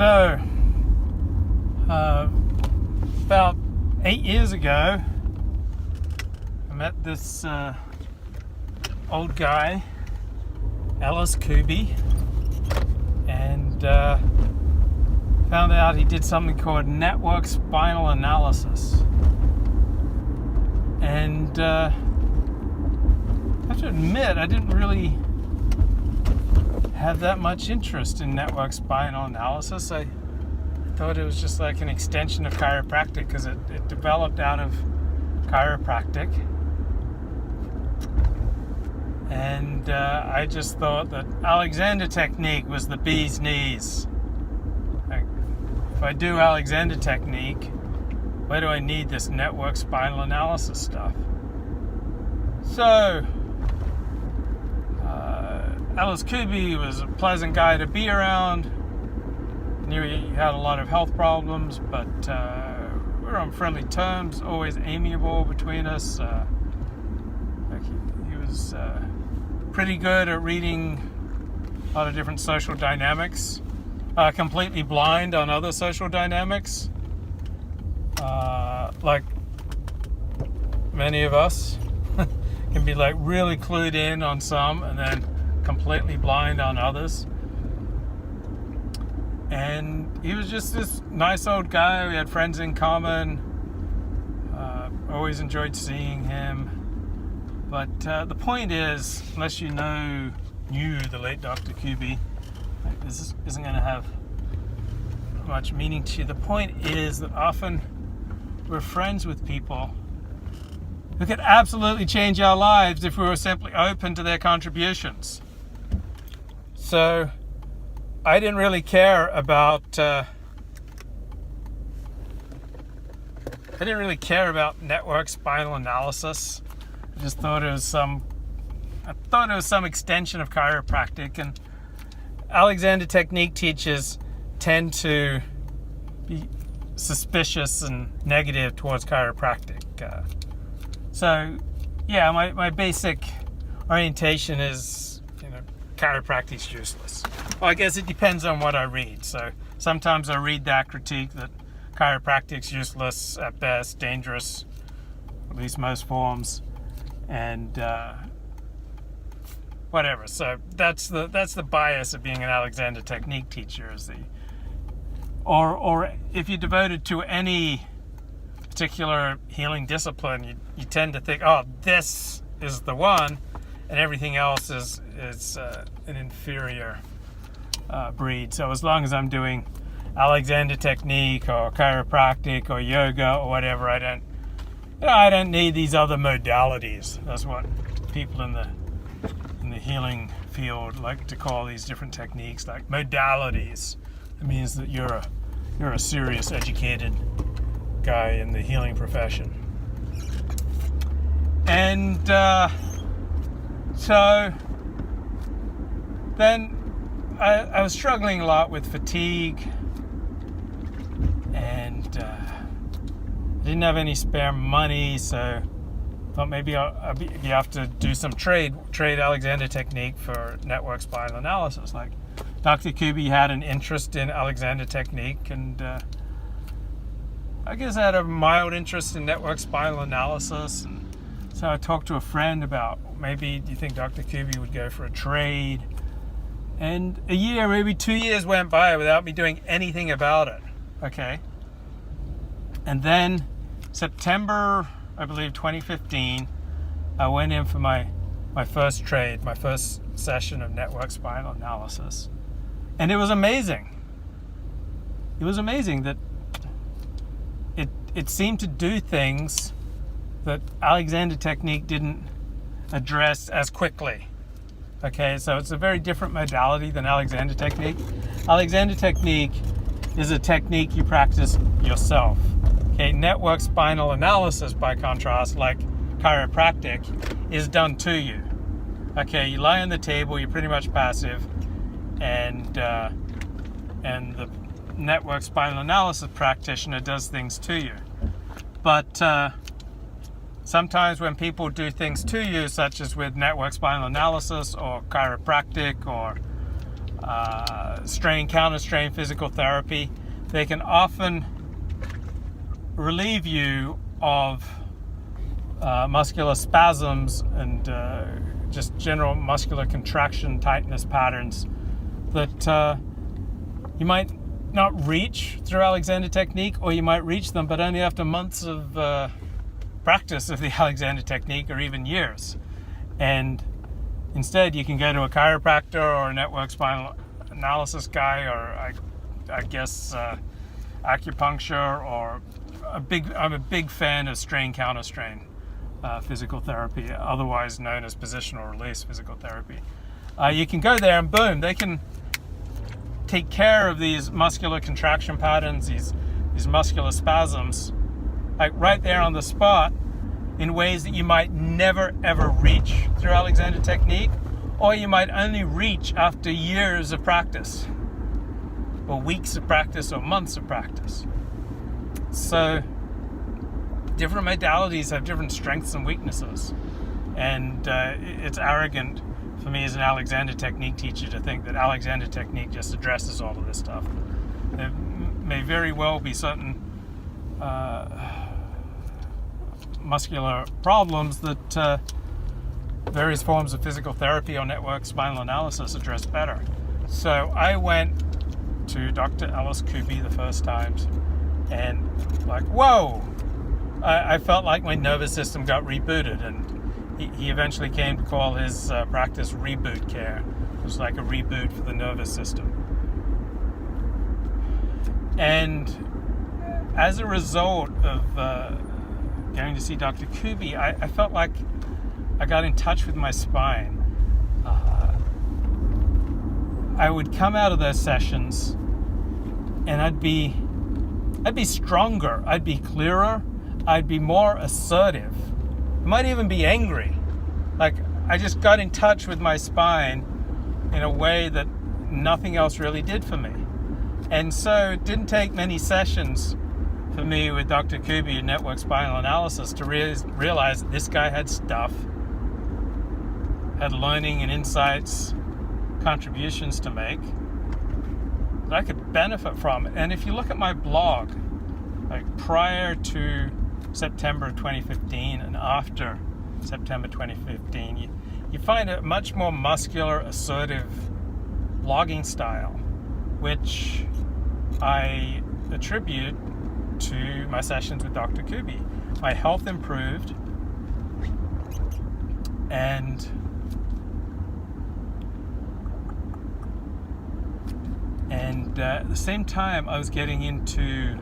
So, about 8 years ago, I met this old guy, Ellis, Kooby, and found out he did something called network spinal analysis. And I have to admit, I didn't really have that much interest in network spinal analysis. I thought it was just like an extension of chiropractic because it developed out of chiropractic. And I just thought that Alexander technique was the bee's knees. Like, if I do Alexander technique, why do I need this network spinal analysis stuff? So, Ellis Kooby was a pleasant guy to be around. Knew he had a lot of health problems, but we were on friendly terms, always amiable between us. He was pretty good at reading a lot of different social dynamics, completely blind on other social dynamics, like many of us can be like really clued in on some and then completely blind on others. And he was just this nice old guy. We had friends in common. Always enjoyed seeing him. But the point is, unless you knew the late Dr. Kooby, like, this isn't going to have much meaning to you. The point is that often we're friends with people who could absolutely change our lives if we were simply open to their contributions. So I didn't really care about network spinal analysis. I just thought it was some extension of chiropractic, and Alexander technique teachers tend to be suspicious and negative towards chiropractic. So yeah, my basic orientation is, chiropractic's useless. Well, I guess it depends on what I read. So sometimes I read that critique that chiropractic's useless at best, dangerous, at least most forms, and whatever. So that's the bias of being an Alexander technique teacher, is or if you're devoted to any particular healing discipline, you tend to think, oh, this is the one, and everything else is an inferior breed. So as long as I'm doing Alexander technique or chiropractic or yoga or whatever, I don't need these other modalities. That's what people in the healing field like to call these different techniques, like modalities. It means that you're a serious, educated guy in the healing profession. And so then I was struggling a lot with fatigue, and didn't have any spare money, so thought maybe you have to do some trade Alexander technique for network spinal analysis. Like Dr. Kooby had an interest in Alexander technique, and I guess I had a mild interest in network spinal analysis. And so I talked to a friend about, maybe do you think Dr. Kooby would go for a trade? And a year, maybe 2 years went by without me doing anything about it. Okay. And then September, I believe 2015, I went in for my first trade, my first session of network spinal analysis. And it was amazing. It was amazing that it seemed to do things that Alexander technique didn't address as quickly. Okay, so it's a very different modality than Alexander technique. Alexander technique is a technique you practice yourself. Okay, network spinal analysis, by contrast, like chiropractic, is done to you. Okay, you lie on the table, you're pretty much passive, and the network spinal analysis practitioner does things to you. But sometimes when people do things to you, such as with network spinal analysis or chiropractic or strain, counter-strain physical therapy. They can often relieve you of muscular spasms and just general muscular contraction, tightness patterns that you might not reach through Alexander Technique, or you might reach them, but only after months of practice of the Alexander Technique, or even years. And instead, you can go to a chiropractor or a network spinal analysis guy, or I guess acupuncture, or I'm a big fan of strain counter strain physical therapy, otherwise known as positional release physical therapy. You can go there and boom, they can take care of these muscular contraction patterns, these muscular spasms, like right there on the spot, in ways that you might never ever reach through Alexander Technique, or you might only reach after years of practice, or weeks of practice, or months of practice. So different modalities have different strengths and weaknesses, and it's arrogant for me as an Alexander Technique teacher to think that Alexander Technique just addresses all of this stuff. There may very well be certain muscular problems that various forms of physical therapy or network spinal analysis address better. So I went to Dr. Ellis Kooby the first time, and like, whoa! I felt like my nervous system got rebooted, and he eventually came to call his practice Reboot Care. It was like a reboot for the nervous system. And as a result of going to see Dr. Kooby, I felt like I got in touch with my spine. I would come out of those sessions and I'd be stronger, I'd be clearer, I'd be more assertive. I might even be angry. Like, I just got in touch with my spine in a way that nothing else really did for me. And so it didn't take many sessions for me with Dr. Kooby in network spinal analysis to realize that this guy had stuff, had learning and insights, contributions to make that I could benefit from. And if you look at my blog, like prior to September of 2015 and after September 2015, you find a much more muscular, assertive blogging style, which I attribute to my sessions with Dr. Kooby. My health improved, and at the same time I was getting into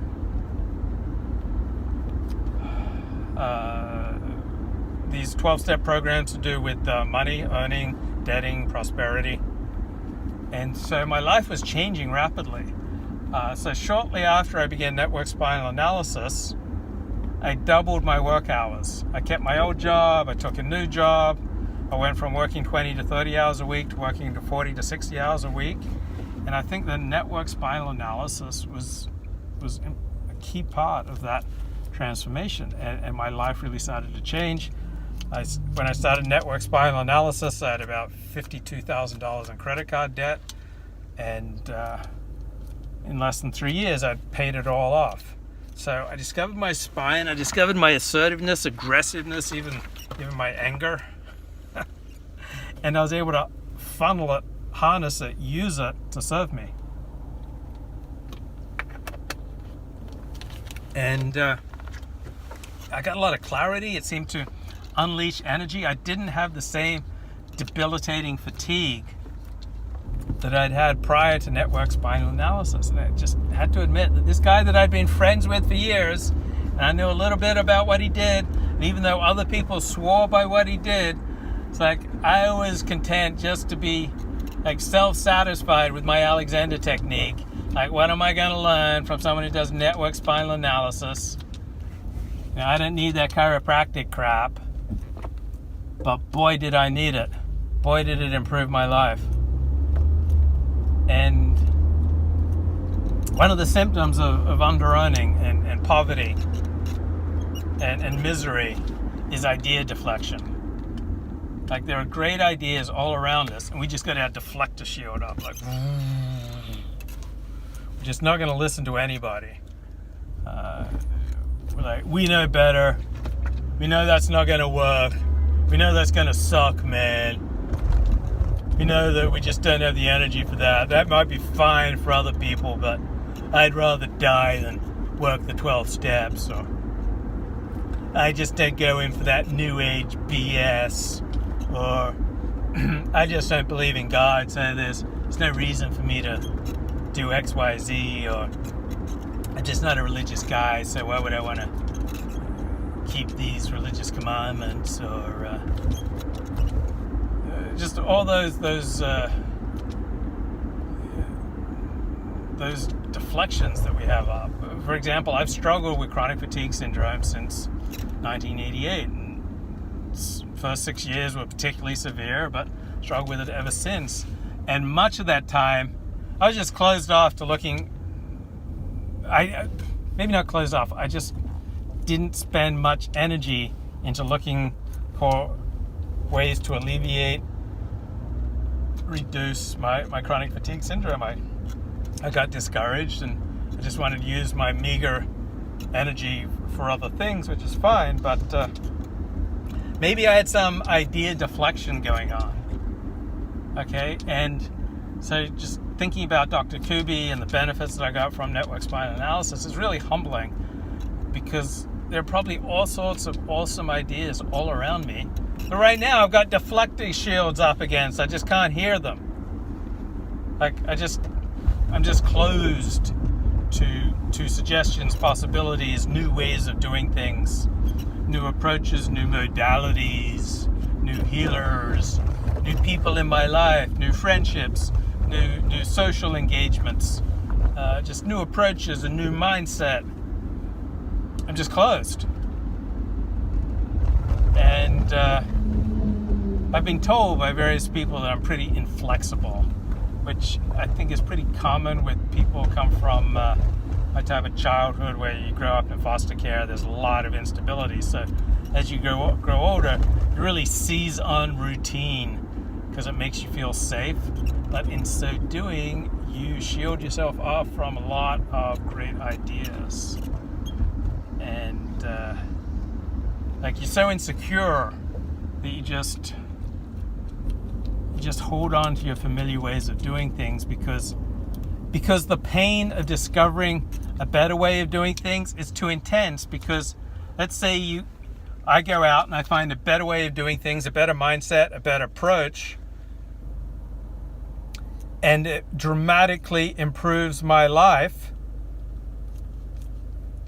these 12-step programs to do with money, earning, debting, prosperity. And so my life was changing rapidly. So shortly after I began network spinal analysis, I doubled my work hours. I kept my old job, I took a new job. I went from working 20 to 30 hours a week to working to 40 to 60 hours a week. And I think the network spinal analysis was a key part of that transformation, and my life really started to change. When I started network spinal analysis, I had about $52,000 in credit card debt, and in less than 3 years, I'd paid it all off. So I discovered my spine, I discovered my assertiveness, aggressiveness, even my anger, and I was able to funnel it, harness it, use it to serve me. And I got a lot of clarity. It seemed to unleash energy. I didn't have the same debilitating fatigue that I'd had prior to network spinal analysis. And I just had to admit that this guy that I'd been friends with for years, and I knew a little bit about what he did, and even though other people swore by what he did, it's like I was content just to be like self-satisfied with my Alexander Technique. Like, what am I going to learn from someone who does network spinal analysis? You know, I don't need that chiropractic crap, but boy did I need it. Boy did it improve my life. And one of the symptoms of under-earning and poverty and misery is idea deflection. Like, there are great ideas all around us, and we just got our deflector shield up. Like, we're just not going to listen to anybody. We're like, we know better. We know that's not going to work. We know that's going to suck, man. We know that we just don't have the energy for that. That might be fine for other people, but I'd rather die than work the 12 steps. Or I just don't go in for that new age BS. Or I just don't believe in God, so there's no reason for me to do X, Y, Z. Or I'm just not a religious guy, so why would I want to keep these religious commandments? Or just all those deflections that we have up. For example, I've struggled with chronic fatigue syndrome since 1988. And first 6 years were particularly severe, but struggled with it ever since. And much of that time, I was just closed off to looking. Maybe not closed off. I just didn't spend much energy into looking for ways to alleviate, reduce my chronic fatigue syndrome. I got discouraged, and I just wanted to use my meager energy for other things, which is fine, but maybe I had some idea deflection going on. Okay, and so just thinking about Dr. Kooby and the benefits that I got from network spine analysis is really humbling, because there are probably all sorts of awesome ideas all around me. But right now I've got deflecting shields up against. I just can't hear them. Like, I'm just closed to suggestions, possibilities, new ways of doing things, new approaches, new modalities, new healers, new people in my life, new friendships, new social engagements, just new approaches, a new mindset. I'm just closed. And I've been told by various people that I'm pretty inflexible, which I think is pretty common with people who come from my type of childhood where you grow up in foster care. There's a lot of instability. So as you grow older, you really seize on routine because it makes you feel safe. But in so doing, you shield yourself off from a lot of great ideas. And like, you're so insecure that you just hold on to your familiar ways of doing things, because the pain of discovering a better way of doing things is too intense. Because let's say I go out and I find a better way of doing things, a better mindset, a better approach, and it dramatically improves my life.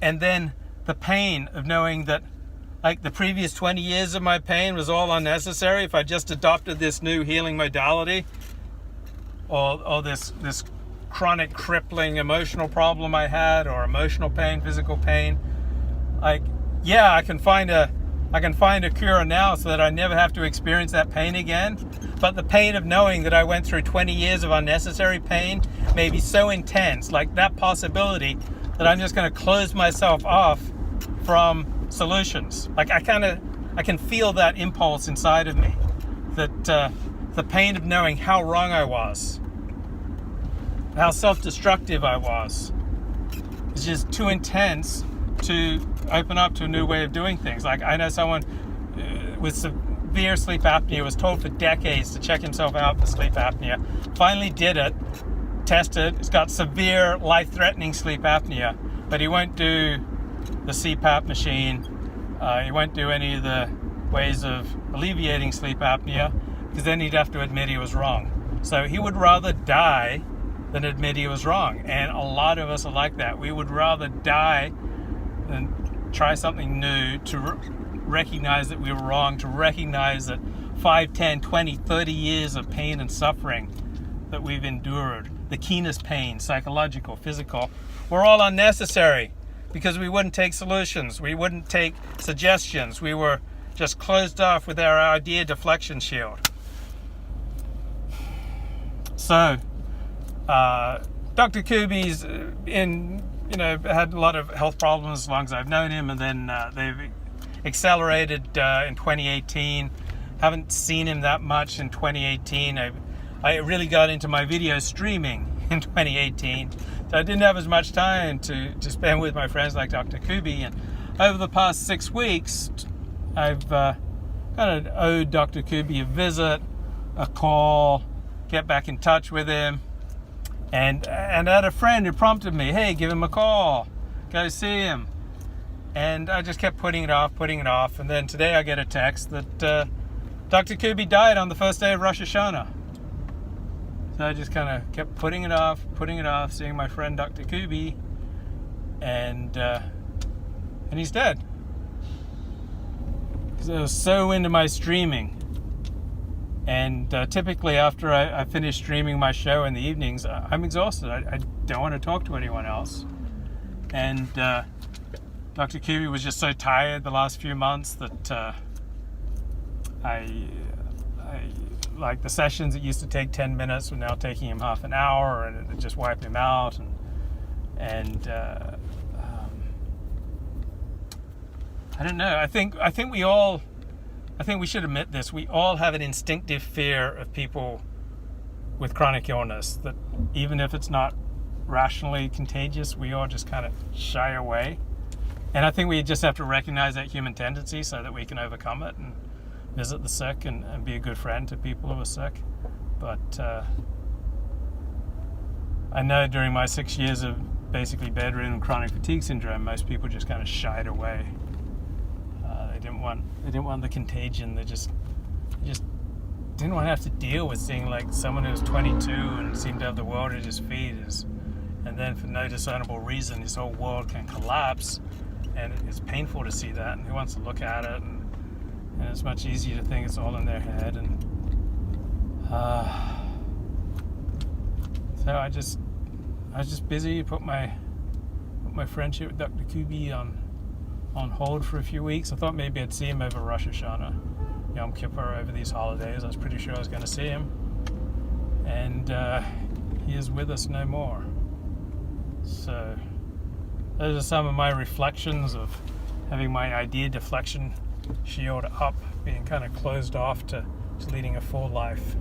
And then the pain of knowing that, like, the previous 20 years of my pain was all unnecessary if I just adopted this new healing modality, or this chronic crippling emotional problem I had, or emotional pain, physical pain. Like, yeah, I can find a cure now so that I never have to experience that pain again. But the pain of knowing that I went through 20 years of unnecessary pain may be so intense, like that possibility, that I'm just going to close myself off from solutions. Like, I can feel that impulse inside of me, that the pain of knowing how wrong I was, how self-destructive I was, is just too intense to open up to a new way of doing things. Like, I know someone with severe sleep apnea was told for decades to check himself out for sleep apnea. Finally did it, tested, he's got severe life-threatening sleep apnea, but he won't do the CPAP machine. He won't do any of the ways of alleviating sleep apnea, because then he'd have to admit he was wrong. So he would rather die than admit he was wrong. And a lot of us are like that. We would rather die than try something new, to recognize that we were wrong, to recognize that 5, 10, 20, 30 years of pain and suffering that we've endured, the keenest pain, psychological, physical, were all unnecessary, because we wouldn't take solutions, we wouldn't take suggestions, we were just closed off with our idea deflection shield. So, Dr. Kooby's had a lot of health problems as long as I've known him, and then they've accelerated in 2018, haven't seen him that much in 2018. I really got into my video streaming in 2018, so I didn't have as much time to spend with my friends like Dr. Kooby. And over the past 6 weeks, I've kind of owed Dr. Kooby a visit, a call, get back in touch with him. And I had a friend who prompted me, hey, give him a call, go see him. And I just kept putting it off. And then today I get a text that Dr. Kooby died on the first day of Rosh Hashanah. So I just kind of kept putting it off, seeing my friend Dr. Kooby, and he's dead. Because I was so into my streaming. And typically after I finish streaming my show in the evenings, I'm exhausted. I don't want to talk to anyone else. And Dr. Kooby was just so tired the last few months that I like the sessions that used to take 10 minutes were now taking him half an hour, and it just wiped him out. And I don't know. I think we should admit this. We all have an instinctive fear of people with chronic illness, that even if it's not rationally contagious, we all just kind of shy away. And I think we just have to recognize that human tendency so that we can overcome it and visit the sick and be a good friend to people who are sick. But I know during my 6 years of basically bedridden chronic fatigue syndrome, most people just kind of shied away. They didn't want the contagion. They just didn't want to have to deal with seeing like someone who was 22 and seemed to have the world at his feet, and then for no discernible reason his whole world can collapse, and it's painful to see that. And who wants to look at it? And it's much easier to think it's all in their head. And so I was just busy. Put my friendship with Dr. Kooby on hold for a few weeks. I thought maybe I'd see him over Rosh Hashanah, Yom Kippur, over these holidays. I was pretty sure I was going to see him, and he is with us no more. So those are some of my reflections of having my idea deflection shield up, being kind of closed off to leading a full life.